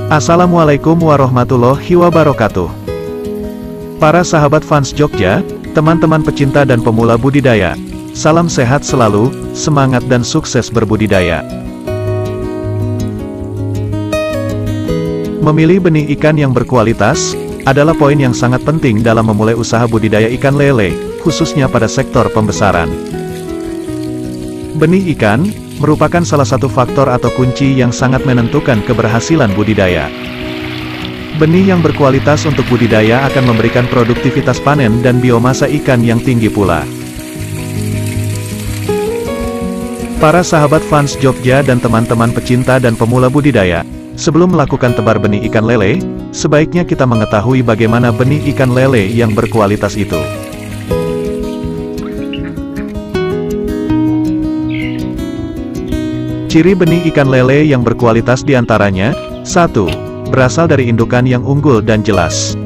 Assalamualaikum warahmatullahi wabarakatuh. Para sahabat fans Jogja, teman-teman pecinta dan pemula budidaya, salam sehat selalu, semangat dan sukses berbudidaya. Memilih benih ikan yang berkualitas adalah poin yang sangat penting dalam memulai usaha budidaya ikan lele, khususnya pada sektor pembesaran. Benih ikan merupakan salah satu faktor atau kunci yang sangat menentukan keberhasilan budidaya. Benih yang berkualitas untuk budidaya akan memberikan produktivitas panen dan biomasa ikan yang tinggi pula. Para sahabat fans Jogja dan teman-teman pecinta dan pemula budidaya, sebelum melakukan tebar benih ikan lele, sebaiknya kita mengetahui bagaimana benih ikan lele yang berkualitas itu. Ciri benih ikan lele yang berkualitas diantaranya, 1. Berasal dari indukan yang unggul dan jelas.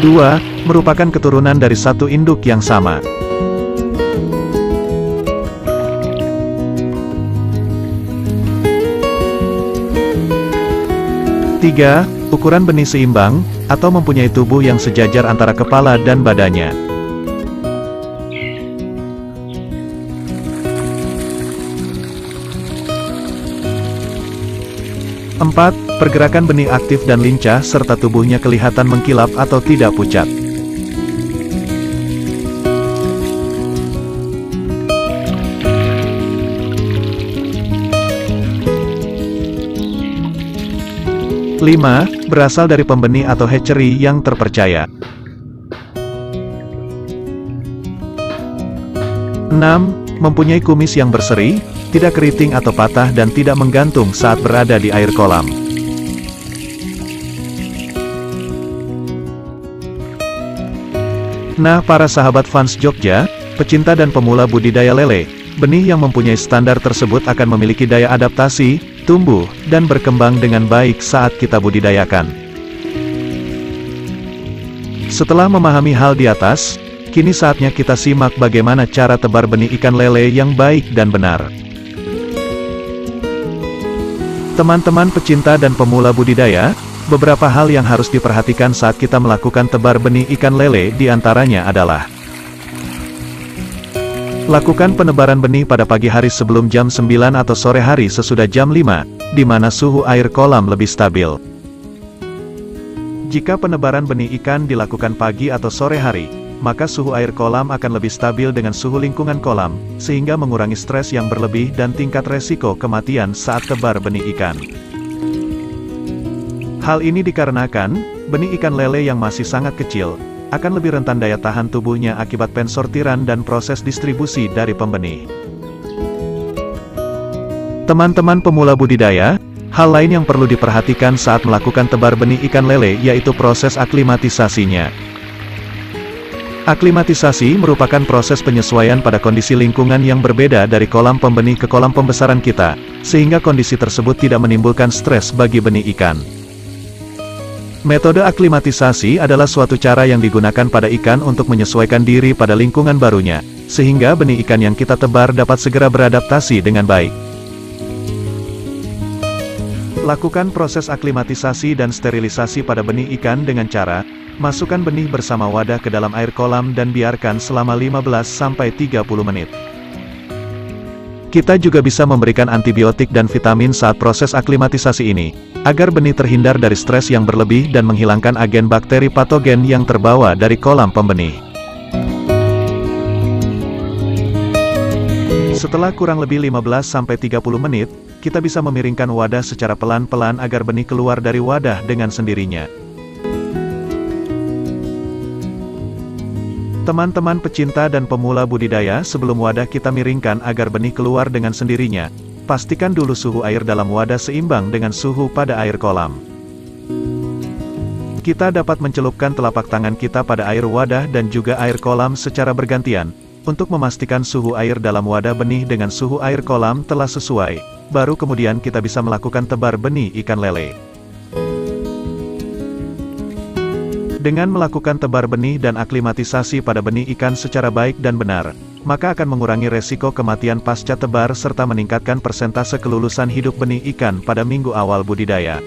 2. Merupakan keturunan dari satu induk yang sama. 3. Ukuran benih seimbang, atau mempunyai tubuh yang sejajar antara kepala dan badannya. 4. Pergerakan benih aktif dan lincah serta tubuhnya kelihatan mengkilap atau tidak pucat. 5. Berasal dari pembenih atau hatchery yang terpercaya. 6. Mempunyai kumis yang berseri, tidak keriting atau patah dan tidak menggantung saat berada di air kolam. Nah, para sahabat fans Jogja, pecinta dan pemula budidaya lele, benih yang mempunyai standar tersebut akan memiliki daya adaptasi, tumbuh, dan berkembang dengan baik saat kita budidayakan. Setelah memahami hal di atas, kini saatnya kita simak bagaimana cara tebar benih ikan lele yang baik dan benar. Teman-teman pecinta dan pemula budidaya, beberapa hal yang harus diperhatikan saat kita melakukan tebar benih ikan lele diantaranya adalah: lakukan penebaran benih pada pagi hari sebelum jam 9 atau sore hari sesudah jam 5, di mana suhu air kolam lebih stabil. Jika penebaran benih ikan dilakukan pagi atau sore hari, maka suhu air kolam akan lebih stabil dengan suhu lingkungan kolam, sehingga mengurangi stres yang berlebih dan tingkat resiko kematian saat tebar benih ikan. Hal ini dikarenakan, benih ikan lele yang masih sangat kecil, akan lebih rentan daya tahan tubuhnya akibat pensortiran dan proses distribusi dari pembenih. Teman-teman pemula budidaya, hal lain yang perlu diperhatikan saat melakukan tebar benih ikan lele yaitu proses aklimatisasinya. Aklimatisasi merupakan proses penyesuaian pada kondisi lingkungan yang berbeda dari kolam pembenih ke kolam pembesaran kita, sehingga kondisi tersebut tidak menimbulkan stres bagi benih ikan. Metode aklimatisasi adalah suatu cara yang digunakan pada ikan untuk menyesuaikan diri pada lingkungan barunya, sehingga benih ikan yang kita tebar dapat segera beradaptasi dengan baik. Lakukan proses aklimatisasi dan sterilisasi pada benih ikan dengan cara masukkan benih bersama wadah ke dalam air kolam dan biarkan selama 15-30 menit. Kita juga bisa memberikan antibiotik dan vitamin saat proses aklimatisasi ini, agar benih terhindar dari stres yang berlebih dan menghilangkan agen bakteri patogen yang terbawa dari kolam pembenih. Setelah kurang lebih 15-30 menit, kita bisa memiringkan wadah secara pelan-pelan agar benih keluar dari wadah dengan sendirinya. Teman-teman pecinta dan pemula budidaya, sebelum wadah kita miringkan agar benih keluar dengan sendirinya, pastikan dulu suhu air dalam wadah seimbang dengan suhu pada air kolam. Kita dapat mencelupkan telapak tangan kita pada air wadah dan juga air kolam secara bergantian, untuk memastikan suhu air dalam wadah benih dengan suhu air kolam telah sesuai, baru kemudian kita bisa melakukan tebar benih ikan lele. Dengan melakukan tebar benih dan aklimatisasi pada benih ikan secara baik dan benar, maka akan mengurangi resiko kematian pasca tebar serta meningkatkan persentase kelulusan hidup benih ikan pada minggu awal budidaya.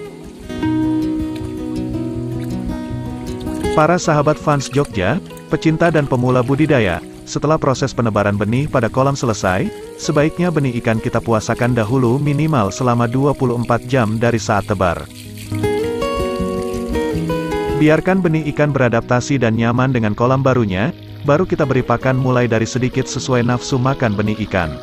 Para sahabat fans Jogja, pecinta dan pemula budidaya, setelah proses penebaran benih pada kolam selesai, sebaiknya benih ikan kita puasakan dahulu minimal selama 24 jam dari saat tebar. Biarkan benih ikan beradaptasi dan nyaman dengan kolam barunya, baru kita beri pakan mulai dari sedikit sesuai nafsu makan benih ikan.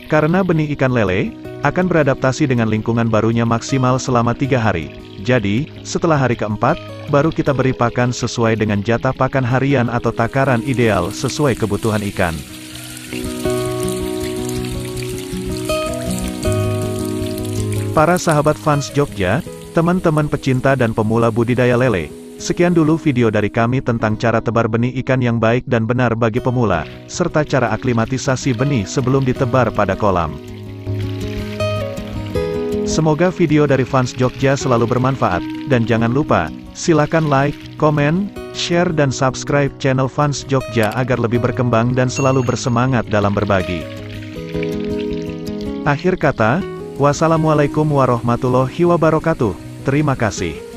Karena benih ikan lele akan beradaptasi dengan lingkungan barunya maksimal selama 3 hari. Jadi, setelah hari keempat, baru kita beri pakan sesuai dengan jatah pakan harian atau takaran ideal sesuai kebutuhan ikan. Para sahabat fans Jogja, teman-teman pecinta dan pemula budidaya lele, sekian dulu video dari kami tentang cara tebar benih ikan yang baik dan benar bagi pemula, serta cara aklimatisasi benih sebelum ditebar pada kolam. Semoga video dari fans Jogja selalu bermanfaat, dan jangan lupa, silakan like, komen, share dan subscribe channel fans Jogja agar lebih berkembang dan selalu bersemangat dalam berbagi. Akhir kata, wassalamualaikum warahmatullahi wabarakatuh. Terima kasih.